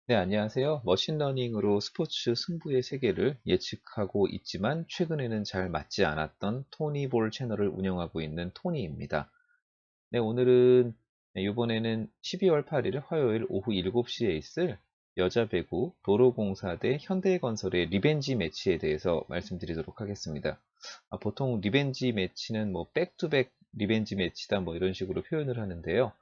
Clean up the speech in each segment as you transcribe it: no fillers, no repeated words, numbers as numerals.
네, 안녕하세요. 머신러닝으로 스포츠 승부의 세계를 예측하고 있지만 최근에는 잘 맞지 않았던 토니볼 채널을 운영하고 있는 토니입니다. 네, 오늘은 이번에는 12월 8일 화요일 오후 7시에 있을 여자 배구 도로공사 대 현대건설의 리벤지 매치에 대해서 말씀드리도록 하겠습니다. 보통 리벤지 매치는 뭐 백투백 리벤지 매치다 뭐 이런 식으로 표현을 하는데요.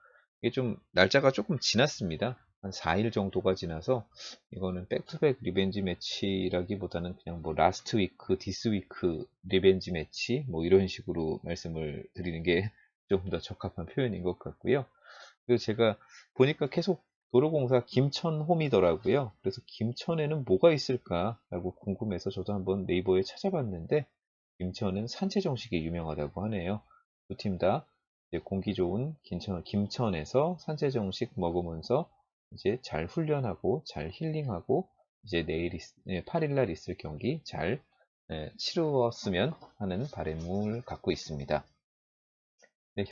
이게 좀 날짜가 조금 지났습니다. 한 4일 정도가 지나서 이거는 백투백 리벤지 매치라기보다는 그냥 뭐 라스트 위크, 디스 위크 리벤지 매치 뭐 이런 식으로 말씀을 드리는 게 좀 더 적합한 표현인 것 같고요. 그리고 제가 보니까 계속 도로공사 김천홈이더라고요. 그래서 김천에는 뭐가 있을까라고 궁금해서 저도 한번 네이버에 찾아봤는데 김천은 산채 정식이 유명하다고 하네요. 두 팀 다 공기 좋은 김천에서 산채 정식 먹으면서 이제 잘 훈련하고 잘 힐링하고 이제 8일 날 있을 경기 잘 치루었으면 하는 바람을 갖고 있습니다. 네,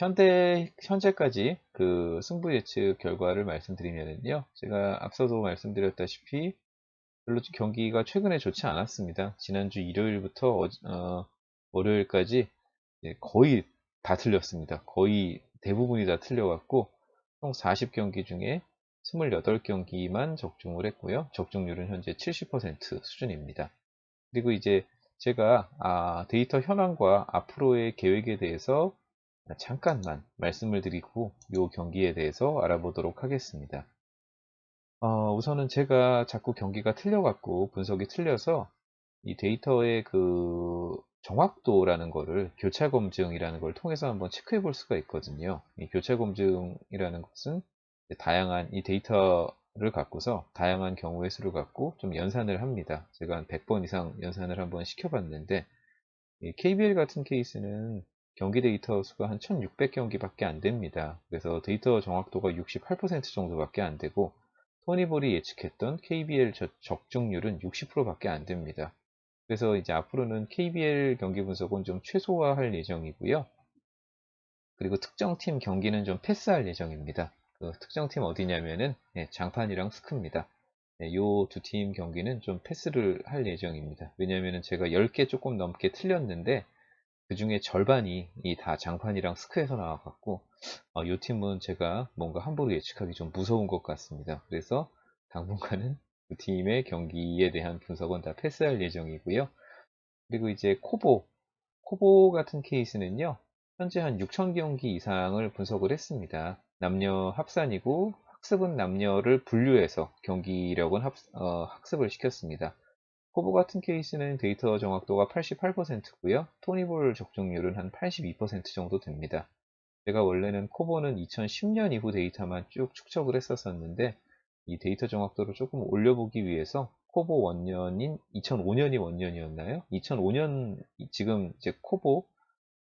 현재까지 그 승부 예측 결과를 말씀드리면요. 제가 앞서도 말씀드렸다시피 별로 경기가 최근에 좋지 않았습니다. 지난주 일요일부터 월요일까지 거의 다 틀렸습니다. 거의 대부분이 다 틀려갖고 총 40경기 중에 28경기만 적중을 했고요. 적중률은 현재 70% 수준입니다. 그리고 이제 제가 데이터 현황과 앞으로의 계획에 대해서 잠깐만 말씀을 드리고 이 경기에 대해서 알아보도록 하겠습니다. 우선은 제가 자꾸 경기가 틀려갖고 분석이 틀려서 이 데이터의 그 정확도라는 거를 교차 검증이라는 걸 통해서 한번 체크해 볼 수가 있거든요. 이 교차 검증이라는 것은 다양한 이 데이터를 갖고서 다양한 경우의 수를 갖고 좀 연산을 합니다. 제가 한 100번 이상 연산을 한번 시켜봤는데 KBL 같은 케이스는 경기 데이터 수가 한 1600경기밖에 안 됩니다. 그래서 데이터 정확도가 68% 정도밖에 안 되고 토니볼이 예측했던 KBL 적중률은 60%밖에 안 됩니다. 그래서 이제 앞으로는 KBL 경기 분석은 좀 최소화할 예정이고요. 그리고 특정 팀 경기는 좀 패스할 예정입니다. 그 특정 팀 어디냐면은 장판이랑 스크입니다. 요 두 팀 경기는 좀 패스를 할 예정입니다. 왜냐면은 제가 10개 조금 넘게 틀렸는데 그 중에 절반이 다 장판이랑 스크에서 나와갖고 이 팀은 제가 뭔가 함부로 예측하기 좀 무서운 것 같습니다. 그래서 당분간은 그 팀의 경기에 대한 분석은 다 패스할 예정이고요. 그리고 이제 코보 같은 케이스는요. 현재 한 6천 경기 이상을 분석을 했습니다. 남녀 합산이고 학습은 남녀를 분류해서 경기력은 학습을 시켰습니다. 코보 같은 케이스는 데이터 정확도가 88%고요. 토니볼 적중률은 한 82% 정도 됩니다. 제가 원래는 코보는 2010년 이후 데이터만 쭉 축적을 했었었는데 이 데이터 정확도를 조금 올려보기 위해서 코보 원년인 2005년이 원년이었나요? 2005년 지금 이제 코보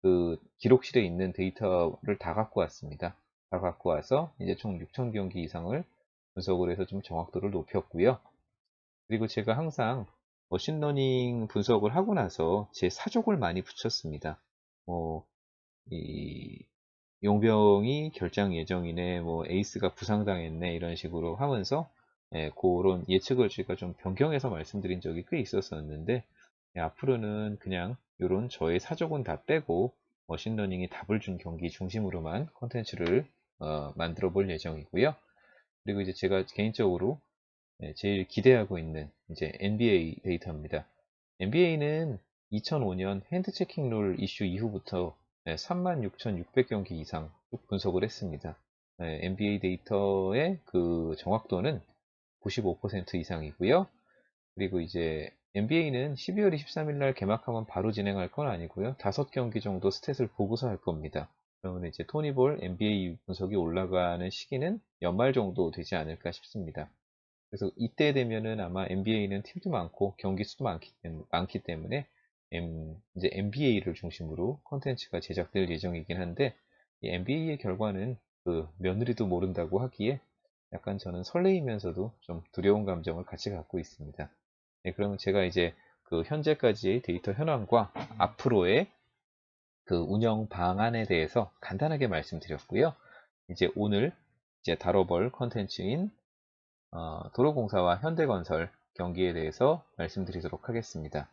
그 기록실에 있는 데이터를 다 갖고 왔습니다. 다 갖고 와서 이제 총 6천 경기 이상을 분석을 해서 좀 정확도를 높였고요. 그리고 제가 항상 머신러닝 분석을 하고 나서 제 사족을 많이 붙였습니다. 뭐, 이, 용병이 결장 예정이네, 뭐, 에이스가 부상당했네, 이런 식으로 하면서, 그런 예측을 제가 좀 변경해서 말씀드린 적이 꽤 있었었는데, 앞으로는 그냥 이런 저의 사족은 다 빼고, 머신러닝이 답을 준 경기 중심으로만 컨텐츠를 만들어 볼 예정이고요. 그리고 이제 제가 개인적으로 제일 기대하고 있는 이제 NBA 데이터입니다. NBA는 2005년 핸드 체킹 룰 이슈 이후부터 36,600경기 이상 쭉 분석을 했습니다. NBA 데이터의 그 정확도는 95% 이상이고요. 그리고 이제 NBA는 12월 23일 날 개막하면 바로 진행할 건 아니고요. 5경기 정도 스탯을 보고서 할 겁니다. 그러면 이제 토니볼 NBA 분석이 올라가는 시기는 연말 정도 되지 않을까 싶습니다. 그래서 이때 되면은 아마 NBA는 팀도 많고 경기 수도 많기 때문에 이제 NBA를 중심으로 콘텐츠가 제작될 예정이긴 한데 이 NBA의 결과는 그 며느리도 모른다고 하기에 약간 저는 설레이면서도 좀 두려운 감정을 같이 갖고 있습니다. 네, 그러면 제가 이제 그 현재까지의 데이터 현황과 앞으로의 그 운영 방안에 대해서 간단하게 말씀드렸고요. 이제 오늘 이제 다뤄볼 컨텐츠인 도로공사와 현대건설 경기에 대해서 말씀드리도록 하겠습니다.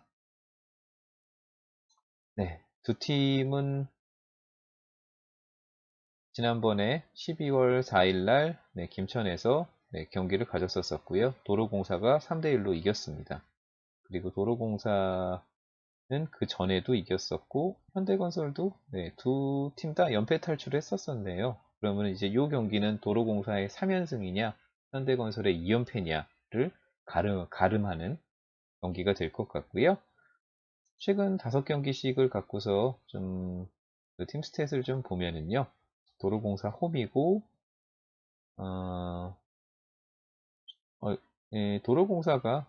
네, 두 팀은 지난번에 12월 4일 날 김천에서 경기를 가졌었고요. 도로공사가 3대1로 이겼습니다. 그리고 도로공사는 그 전에도 이겼었고 현대건설도 두 팀 다 연패 탈출했었었네요. 그러면 이제 이 경기는 도로공사의 3연승이냐 현대건설의 2연패냐를 가름하는 경기가 될 것 같고요. 최근 5경기씩을 갖고서 좀 팀 스탯을 좀 보면은요. 도로공사 홈이고 도로공사가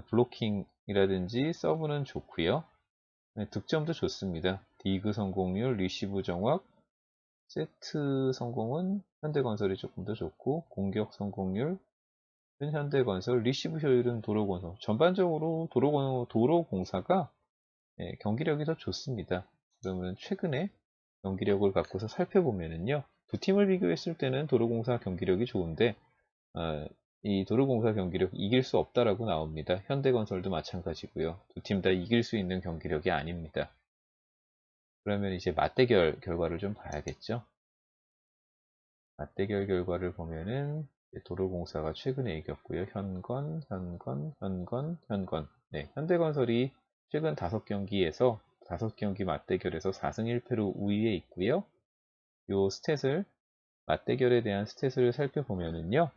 블로킹이라든지 서브는 좋고요. 득점도 좋습니다. 디그 성공률, 리시브 정확, 세트 성공은 현대건설이 조금 더 좋고 공격 성공률은 현대건설, 리시브 효율은 도로공사. 전반적으로 도로공사가 경기력이 더 좋습니다. 그러면 최근에 경기력을 갖고서 살펴보면은요. 두 팀을 비교했을 때는 도로공사 경기력이 좋은데 이 도로공사 경기력 이길 수 없다라고 나옵니다. 현대건설도 마찬가지고요. 두 팀 다 이길 수 있는 경기력이 아닙니다. 그러면 이제 맞대결 결과를 좀 봐야겠죠. 맞대결 결과를 보면은 도로공사가 최근에 이겼고요. 현건. 네, 현대건설이 최근 5경기 맞대결에서 4승 1패로 우위에 있고요. 요 스탯을 맞대결에 대한 스탯을 살펴보면은요.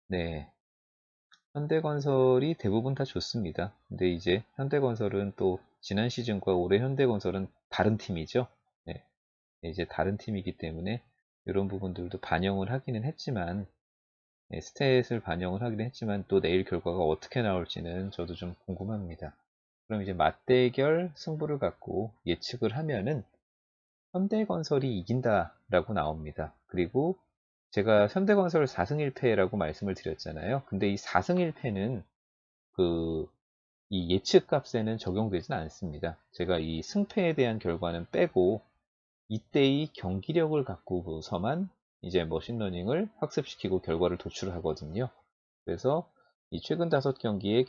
네, 현대건설이 대부분 다 좋습니다. 근데 이제 현대건설은 또 지난 시즌과 올해 현대건설은 다른 팀이죠. 네, 이제 다른 팀이기 때문에 이런 부분들도 반영을 하기는 했지만 스탯을 반영을 하기는 했지만 또 내일 결과가 어떻게 나올지는 저도 좀 궁금합니다. 그럼 이제 맞대결 승부를 갖고 예측을 하면은 현대건설이 이긴다라고 나옵니다. 그리고 제가 현대건설 4승 1패라고 말씀을 드렸잖아요. 근데 이 4승 1패는 이 예측 값에는 적용되진 않습니다. 제가 이 승패에 대한 결과는 빼고 이때의 경기력을 갖고서만 이제 머신러닝을 학습시키고 결과를 도출하거든요. 그래서 이 최근 5경기의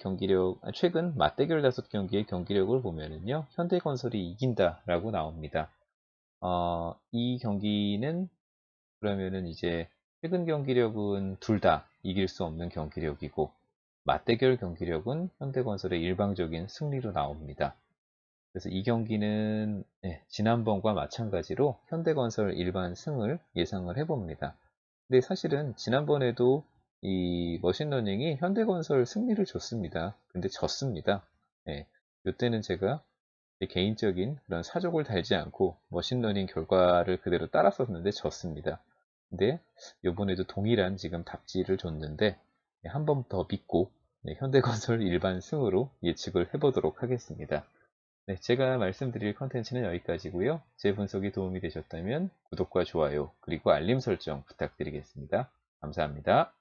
최근 맞대결 5경기의 경기력을 보면은요, 현대건설이 이긴다라고 나옵니다. 이 경기는 그러면은 이제 최근 경기력은 둘 다 이길 수 없는 경기력이고 맞대결 경기력은 현대건설의 일방적인 승리로 나옵니다. 그래서 이 경기는 지난번과 마찬가지로 현대건설 일반 승을 예상을 해봅니다. 근데 사실은 지난번에도 이 머신러닝이 현대건설 승리를 줬습니다. 근데 졌습니다. 이때는 제가 개인적인 그런 사족을 달지 않고 머신러닝 결과를 그대로 따랐었는데 졌습니다. 근데 이번에도 동일한 지금 답지를 줬는데 한 번 더 믿고 현대건설 일반 승으로 예측을 해보도록 하겠습니다. 네, 제가 말씀드릴 컨텐츠는 여기까지고요. 제 분석이 도움이 되셨다면 구독과 좋아요 그리고 알림 설정 부탁드리겠습니다. 감사합니다.